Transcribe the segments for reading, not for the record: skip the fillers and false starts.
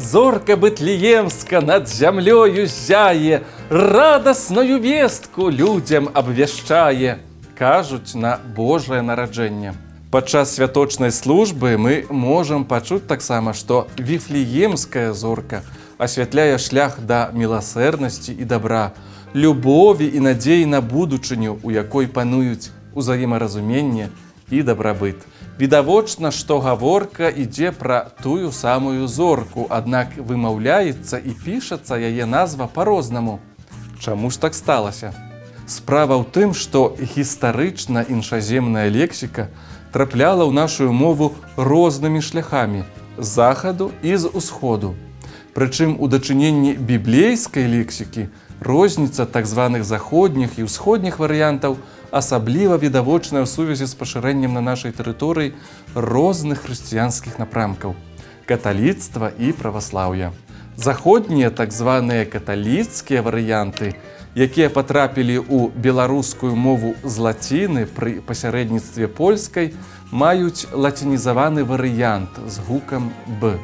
Зорка Бэтлеемска над зямлёю зяе, радасную вестку людзям абвяшчае, кажуць на Божае нараджэнне. Падчас святочнай службы мы можам пачуць таксама, што Віфлеемская зорка асвятляе шлях да міласэрнасці і дабра, любові і надзеі на будучыню, у якой пануюць узаемаразуменне і дабрабыт. Відавочна, што гаворка ідзе пра тую самую зорку, аднак вымаўляецца і пішацца яе назва па-рознаму. Чаму ж так сталася? Справа ў тым, што гістарычна іншаземная лексіка трапляла ў нашу мову рознымі шляхамі з захаду і з усходу. Прычым у дачыненні біблейскай лексікі розніца так званых заходніх і ўсходніх варыянтаў асабліва відавочная ў сувязі з пашырэннем на нашай тэрыторыі розных хрысціянскіх напрамкаў – каталіцтва і праваслаўя. Заходнія так званыя каталіцкія варыянты, якія патрапілі ў беларускую мову з лаціны пры пасярэдніцтве польскай, маюць лацінізаваны варыянт з гукам «б».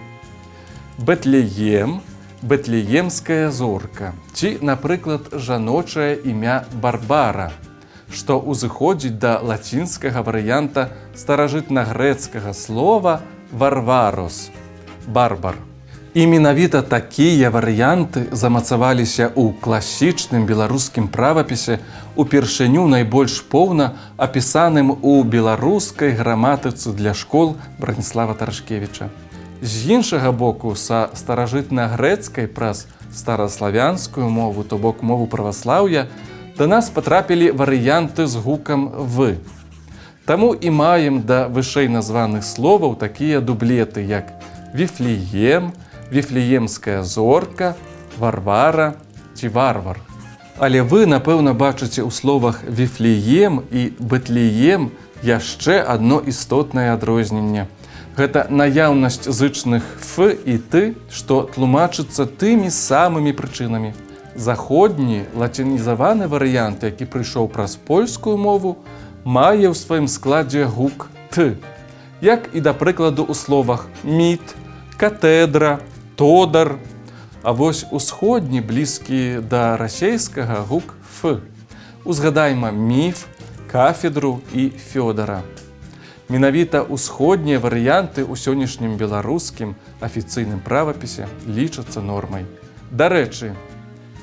Бэтлеем, бэтлеемская зорка, ці, напрыклад, жаночае імя Барбара, што ўзыходзіць да лацінскага варыянта старажытна-грэцкага слова «варварос» – «барбар». І менавіта такія варыянты замацаваліся ў класічным беларускім правапісе упершыню найбольш поўна апісаным у беларускай граматыцы для школ Браніслава Тарашкевіча. З іншага боку, са старажытна-грэцкай праз стараславянскую мову, то бок мову праваслаўя, да нас патрапілі варыянты з гукам «в». Таму і маем да вышэй названых словаў такія дублеты, як «Віфлеем», «Віфлеемская зорка», «Варвара» ці «Варвар». Але вы, напэўна, бачыце ў словах «Віфлеем» і «Бэтлеем» яшчэ адно істотнае адрозненне. Гэта наяўнасць зычных «ф» і «т», што тлумачыцца тымі самымі прычынамі. Заходні лацінізаваны варыянт, які прыйшоў праз польскую мову, мае ў сваім складзе гук «т», як і, да прыкладу, у словах «міт», «катэдра», «тодар». А вось усходні, блізкі да расейскага, гук «ф». Узгадайма міф, кафедру і Фёдара. Менавіта усходнія варыянты ў сённяшнім беларускім афіцыйным правапісе лічацца нормай. Дарэчы,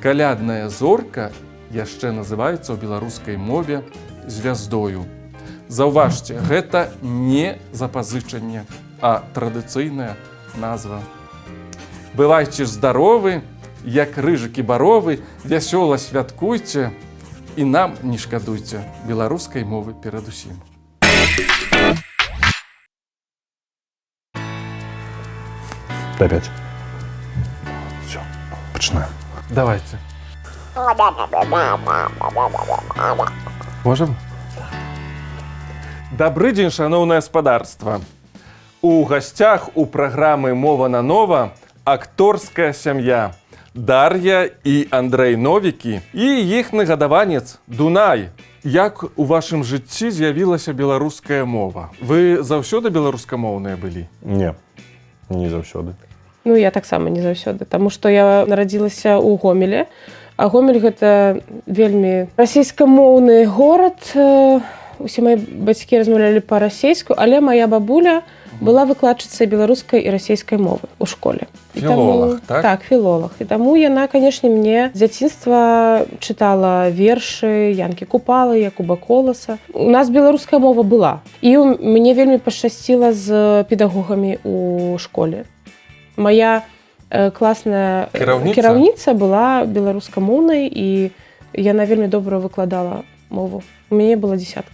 калядная зорка яшчэ называецца ў беларускай мове звяздою. Заўважце, гэта не запазычанне, а традыцыйная назва. Бывайце здаровы, як рыжыкі баровы, вясёла святкуйце і нам не шкадуйце беларускай мовы перадусім. Опять. Все, починаем. Давайте. Можем? Добрый дзень, шаноўнае спадарства. У гасцях у праграмы «Мова на нова» акторская сям'я Дар'я і Андрэй Новікі і іхны гадаванец Дунай. Як у вашым жыцці з'явілася беларуская мова? Вы заўсёды беларускамоўныя былі? Не заўсёды. Ну, я таксама не заўсёды, таму што я нарадзілася ў Гомеле, а Гомель гэта вельмі расейскамоўны горад. Усе мои бацькі размаўлялі па-расейску, але моя бабуля была выкладчыцай беларускай і расейскай мовы ў школе. Філолог, так? Так, філолог. І таму яна, канешне, мне з дзяцінства чытала вершы Янкі Купалы, Якуба Коласа. У нас беларуская мова была. І мне вельмі пашчасціла з педагогамі ў школе. Моя класная кіраўніца была беларускамоўнай, і яна вельмі добра выкладала мову. У мяне была 10.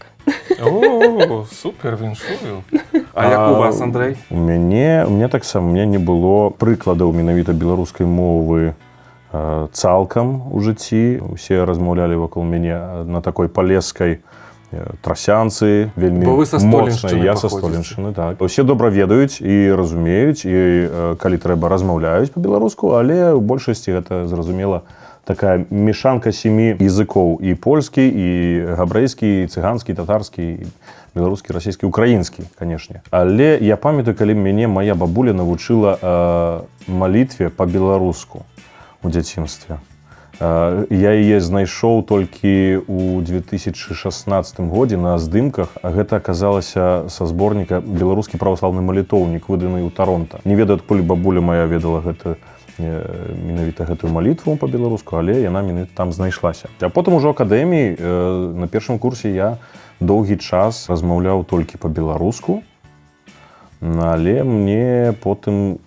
О, супер, віншую. А як у вас, Андрэй? У мяне таксама, у мяне не было прыкладаў менавіта беларускай мовы цалкам у жыцці. Усе размаўлялі вакол мяне на такой палескай трасянцы, вельмі моцнай. Я са Столеншчыны, так. Усе добра ведаюць і разумеюць, і калі трэба размаўляюць па-беларуску, але ў большасці гэта, зразумела, такая мешанка 7 языкоў: і польскі, і габрэйскі, і цыганскі, і татарскі, і беларускі, расійскі, украінскі, канешне. Але я памятаю, калі мяне мая бабуля навучыла малітве па-беларуску у дзяцінстве. Я яе знайшоў толькі ў 2016 годзе на здымках, а гэта аказалася са зборніка «Беларускі праваслаўны малітоўнік», выданы ў Таронта. Не ведаю, адкуль бабуля моя ведала менавіта гэтую малітву па-беларуску, але яна менавіта там знайшлася. А потым ужо акадэміі на першым курсе я доўгі час размаўляў толькі па-беларуску, але мне потым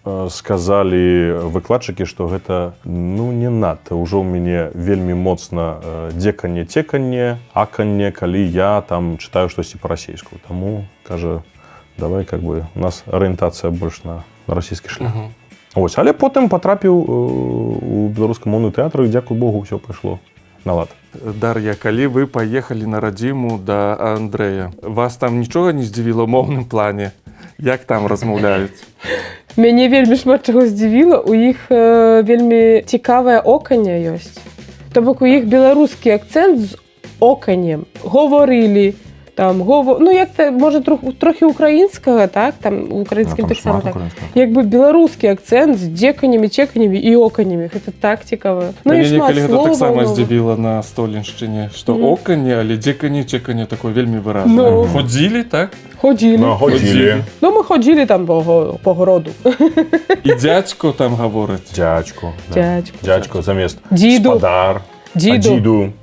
сказалі выкладчыкі, што гэта не надта. Ужо ў мяне вельмі моцна дзеканне, цеканне, аканне, калі я там чытаю штосьці па-расейску. Таму, кажа, давай, у нас арыентацыя больш на расійскі шлях. Ось, але потым патрапіў у беларускамоўны тэатр, і, дзякуй Богу, ўсё пайшло на лад. Дар'я, калі вы паехалі на радзіму да Андрэя, вас там нічога не здзівіла ў моўным плане? Як там размаўляюць? Мяне вельмі шмат чаго здзівіла. У іх вельмі цікавае оканне ёсць. То бок у іх беларускі акцэнт з оканнем. Говорылі, там, як-то, можа, трохі украінскага, так? Там у украінскім таксама так. Як бы беларускі акцэнт з дзеканнямі, цеканнямі і оканнямі. Гэта так цікава. Мяне некалі гэта таксама здзівіла на Століншчыне, што оканне, але дзеканне, цеканне такое вельмі выразнае. Ходзілі, так? Ходзілі. Мы ходзілі там по городу. І дзядзько там гаворыць? Дзядзько. Дзядзько замест спадар. Дзіду.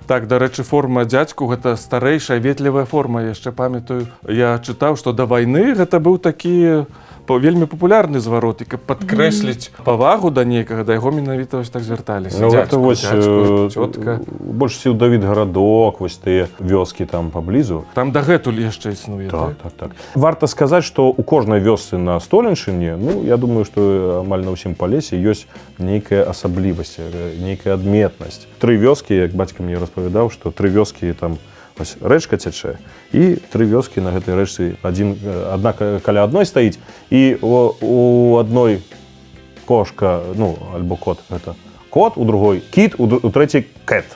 Так, дарэчы, форма дзядзьку — гэта старэйшая ветлівая форма. Яшчэ памятаю, я чытаў, што да вайны гэта быў такі вельмі папулярны зварот, і каб падкрэсліць павагу да нейкага, да яго менавіта вось так звярталіся. Дзядзьку, цётка. Больш сіў Давід гарадок, вось тыя вёскі там паблізу. Там дагэтуль яшчэ існуе, так? Так. Варта сказаць, што ў кожнай вёсцы на Століншчыне, я думаю, што амаль на ўсім Палесе ёсць нейкая асаблівасць, нейкая адметнасць. 3 вёскі, як бацька мне распавядаў, што 3 вёскі там рэчка цячэ, і 3 вёскі на гэтай рэчцы адна каля адной стаіць, і у адной кошка, альбо кот, гэта кот, у другой кіт, у трэцяй кэт.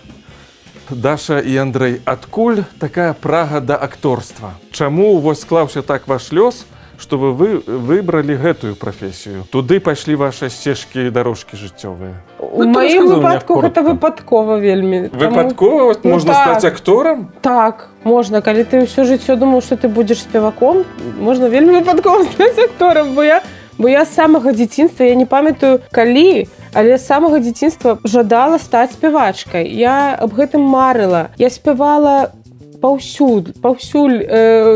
Даша і Андрэй, адкуль такая прага да акторства? Чаму вось склаўся так ваш лёс, што вы выбралі гэтую прафесію? Туды пайшлі ваши сцежкі і дарожкі жыццёвыя? У маім выпадку гэта выпадкова вельмі. Выпадкова? Можна стаць акторам? Так, можна. Калі ты ўсё жыццё думаў, што ты будзеш спеваком, можна вельмі выпадкова стаць акторам, бо я з самага дзяцінства, я не памятаю калі, але з самага дзяцінства жадала стаць спявачкай. Я аб гэтым марыла. Я спявала паўсюль,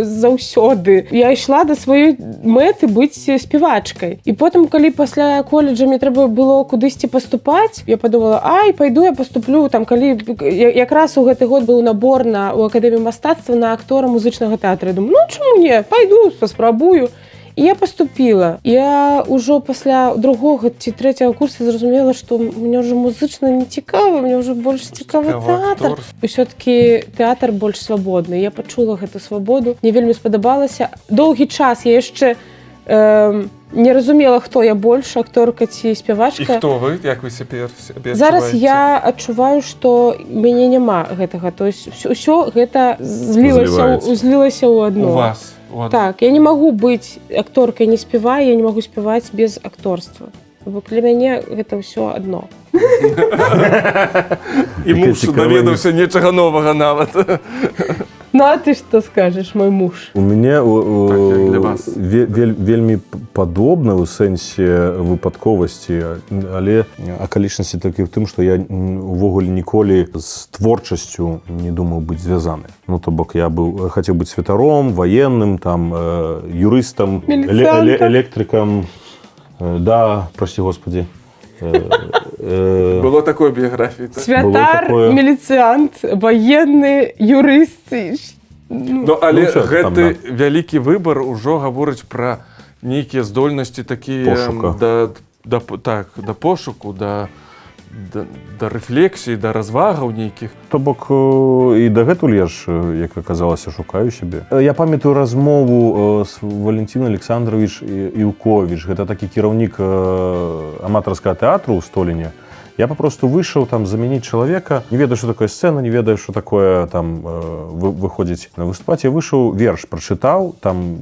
заўсёды. Я ішла да сваёй мэты быць спевачкай. І потым, калі пасля коледжа мне трэба было кудысьці паступаць, я падумала, пайду я паступлю, там, калі якраз у гэты год быў набор у Акадэмію мастацтва на актора музычнага тэатра. Я думаю, чаму не? Пайду, паспрабую. І я паступіла. Я ўжо пасля 2-го ці 3-го курса зразумела, што мне ўжо музычна не цікава, мне ўжо больш цікавы тэатр. Усё-такі тэатр больш свабодны. Я пачула гэту свабоду. Мне вельмі спадабалася. Доўгі час я яшчэ не разумела, хто я больш, акторка ці спявачка. І хто вы? Як вы сябе адчуваеце? Зараз я адчуваю, што мяне няма гэтага. То есть ўсё гэта злілася ў адно. У вас? Так, я не магу быць акторкай, не спяваю, я не магу спяваць без акторства. Бо для мяне гэта ўсё адно. І муж даведаўся нечага новага нават. А ты што скажаш, мой муж? У мяне вельмі падобна ў сэнсе выпадковасці, але акалічнасці толькі ў тым, што я увогуле ніколі з творчасцю не думаў быць звязаны. То бок я хацеў быць святаром, ваенным, юрыстам, электрыкам. Да, прости господи. Было такое біяграфіі. Святар, міліцыянт, ваенны, юрыст. Але гэты вялікі выбар ужо гаворыць пра нейкія здольнасці такія да пошуку, да рэфлексіі, да развагаў нейкіх. То бок і дагэтуль я ж, як аказалася, шукаю сябе. Я памятаю размову з Валентин Александрович Іўковіч. Гэта такі кіраўнік аматарскага тэатру ў Століне. Я попросту вышел там заменить человека, не ведаю, что такое сцена, не ведаю, что такое там выходить на выступать. Я вышел, верш прочитал, там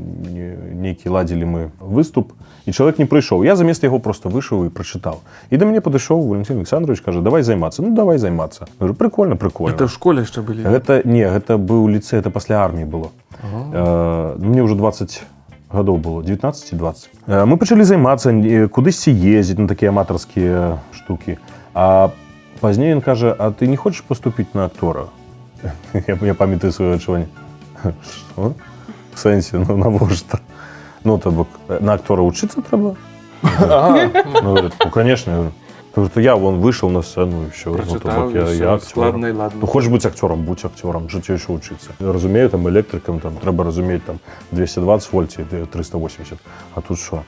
некий ладили мы выступ, и человек не пришел. Я заместо его просто вышел и прочитал. И до меня подошел Валентин Александрович, каже, давай займаться. Ну, давай займаться. Я говорю, прикольно, прикольно. Это в школе еще были? Это был лицей, это после армии было. Мне уже 20 гадоў было, 19 і 20. Мы пачалі займацца, кудысьці ездзіць на такія аматарскія штукі. А пазней ён кажа, а ты не хочаш паступіць на актора? Я памятаю сваё адчуванне. Што? В сэнсе, ну навошта? Ну, то бок, на актора вучыцца трэба? Ну, конечно. Потому что я вон вышел на сцену и все. Прочитал, я актер. Ладно. Ну, хочешь быть актером, будь актером, жыццё еще учиться. Разумею, там электрикам там треба разуметь там 220 вольт и 380. А тут что?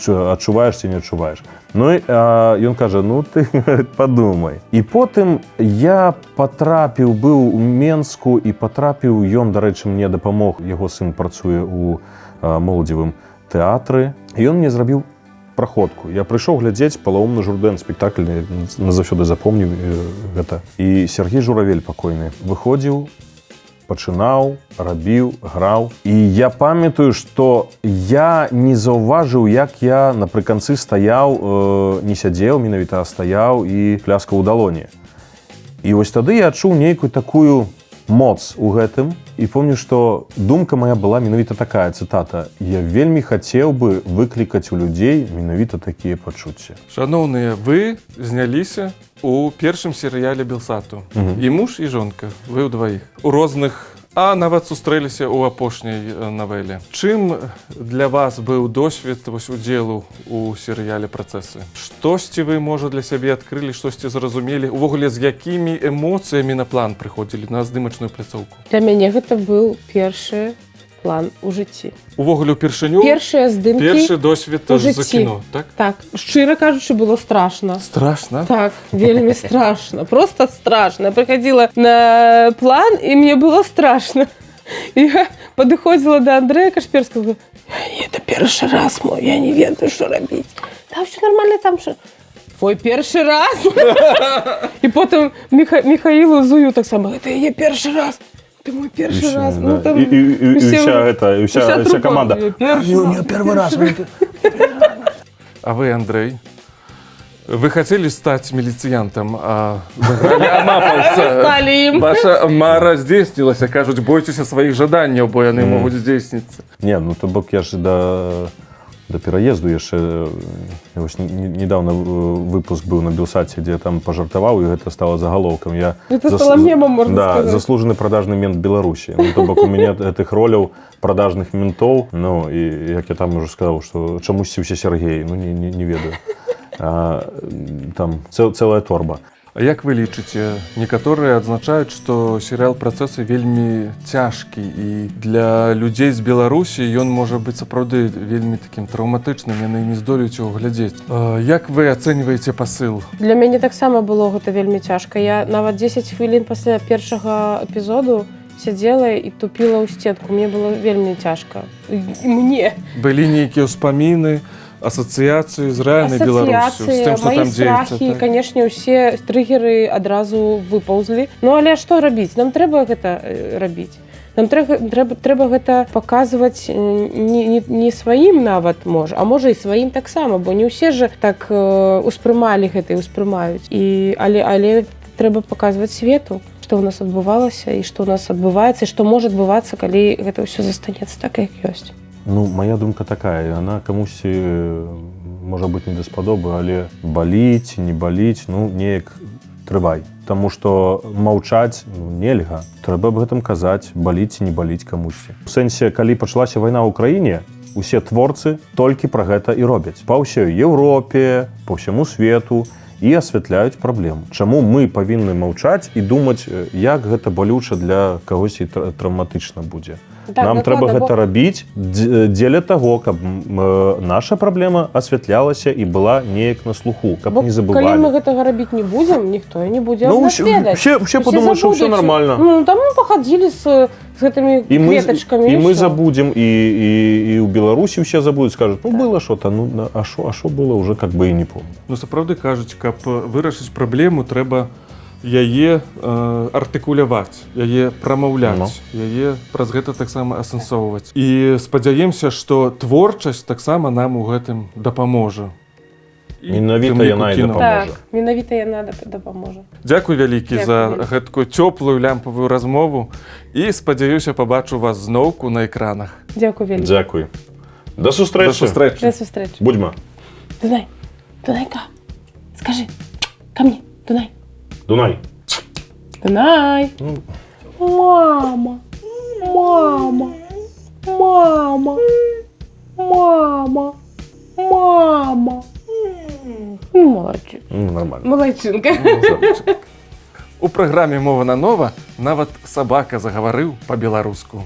Адчуваеш ці не адчуваеш. Ну і ён кажа, ну ты подумай. І потым я патрапіў, быў у Менску і патрапіў, ён, дарэчы, мне дапамог, яго сын працуе у моладзевым тэатры, і ён мне зрабіў праходку. Я прыйшоў глядзець «Палаумны Журдэн» спектакль, назаўсёды запомніў гэта. І Сергей Журавель пакойны выходзіў, пачынаў, рабіў, граў. І я памятаю, што я не заўважыў, як я напрыканцы стаяў, не сядзеў менавіта, а стаяў і пляскаў у далоні. І вось тады я адчуў нейкую такую моц у гэтым. І помню, што думка моя была менавіта такая, цытата: «Я вельмі хацеў бы выклікаць у людзей менавіта такія пачуцці». Шановныя, вы зняліся у першым серыяле Белсату. І муж, і жонка. Вы ўдваіх. У розных, а нават сустрэліся ў апошняй навеле. Чым для вас быў досвед удзелу у серыяле «Працэсы»? Штосьці вы, можа, для сябе адкрылі, штосьці зразумелі? Увогуле, з якімі эмоцыямі на план прыходзілі, на здымачную пляцоўку? Для мяне гэта быў першы план у жыцці. Увогуле, упершыню? Першыя здымкі Першы досвед у за жыцці. кіно, так? Так, шчыра кажучы, было страшна. Страшна? Так, вельмі страшна, просто страшна. Я прыходзіла на план, і мне было страшна. Я падыходзіла да Андрэя Кашперскага, это першы раз мой, я не ведаю, што рабіць. Там все нормально, там що? Твой першы раз? І потым Михаилу Зую так само, это я першы раз. Ты мой першы раз. Ну, там і вся команда. У нее первый раз. А вы, Андрей, вы хотели стать милициянтом, а заграли амапаўца. Стали им. Ваша мара здзейснілася, кажуць, бойцеся сваіх жаданняў, бо яны могуць здзейсніцца. Не, ну то бок я ж до пераезду яшчэ недавно выпуск быў на Белсаце, дзе я там пажартаваў, і гэта стало загалоўкам. Это стало мемом, можно сказать. Да, заслужены продажны мент Беларусі. Ну, то бок у мяне гэтых роляў продажных ментоў, ну, і як я там уже сказаў, што чамусьці ўсе Сергеі, ну, не ведаю. Там цэлая торба. А як вы лічыце, некаторыя адзначаюць, што серыял «Працэсы» вельмі цяжкі, і для людзей з Беларусі ён можа быць сапраўды вельмі такім траўматычным, яны не здолеюць яго глядзець. Як вы ацэньваеце пасыл? Для мяне таксама было гэта вельмі цяжка. Я нават 10 хвілін пасля першага эпізоду сядзела і тупіла ў стенку. Мне было вельмі цяжка. І мне. Былі нейкія ўспаміны, асацыяцыі з рэальнай Беларусю, з тым, што там дзеецца. Страхі, канешне, усе трыггеры адразу выпаўзлі. Ну, але што рабіць? Нам трэба гэта рабіць. Нам трэба гэта паказваць не сваім нават, можа, а можа і сваім таксама, бо не ўсе ж так успрымалі гэта і ўспрымаюць. Але трэба паказваць свету, што ў нас адбывалася і што ў нас адбываецца, і што можа адбывацца, калі гэта ўсё застанецца так, як ёсць. Ну, моя думка такая, она камусьці можа быць не даспадобы, але баліць, не баліць, ну, неяк трывай. Таму што маўчаць нельга. Трэба аб гэтым казаць, баліць і не баліць камусьці. У сэнсе, калі пачалася вайна ў краіне, усе творцы толькі пра гэта і робяць. Па ўсёй Еўропе, па ўсяму свету, і асвятляюць праблему. Чаму мы павінны маўчаць і думаць, як гэта балюча для кагосьці траўматычна будзе? Так, нам трэба гэта рабіць дзеля таго, каб наша праблема асвятлялася і была неяк на слуху, каб не забывалі. Калі мы гэтага рабіць не будзем, ніхто і не будзе аб нас ведаць. Усе падумаюць, што ўсё нармальна. Ну, там мы пахадзілі з с этими И мы, клеточками. и мы всё. забудем, и у Беларуси все забудут, скажут, ну было что-то, ну да, а что было, уже как бы и не помню. Ну, сапраўды кажуць, каб вырашыць праблему, трэба яе артыкуляваць, яе прамаўляць, яе праз гэта таксама асэнсоўваць. І спадзяемся, што творчасць таксама нам у гэтым дапаможа. Менавіта яна і дапаможа. Так, менавіта яна дапаможа. Дзякуй вялікі Дзякуй за вялікі. гэткую цёплую лямпавую размову і спадзяюся пабачу вас зноўку на экранах. Дзякуй вялікі. Дзякуй. До До сустрэчы. сустрэчы. До сустрэчы. Будьма. Дунай, Дунайка, скажи, ко мне, Дунай. Дунай. Дунай. Мама, мама, мама, мама, мама. Молодец. Нормально. Молодчинка. У праграме «Мова на нова» нават сабака загаварыў па-беларуску.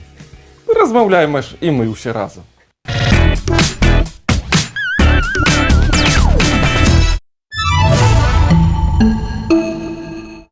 Размаўляем ж і мы ўсе разам.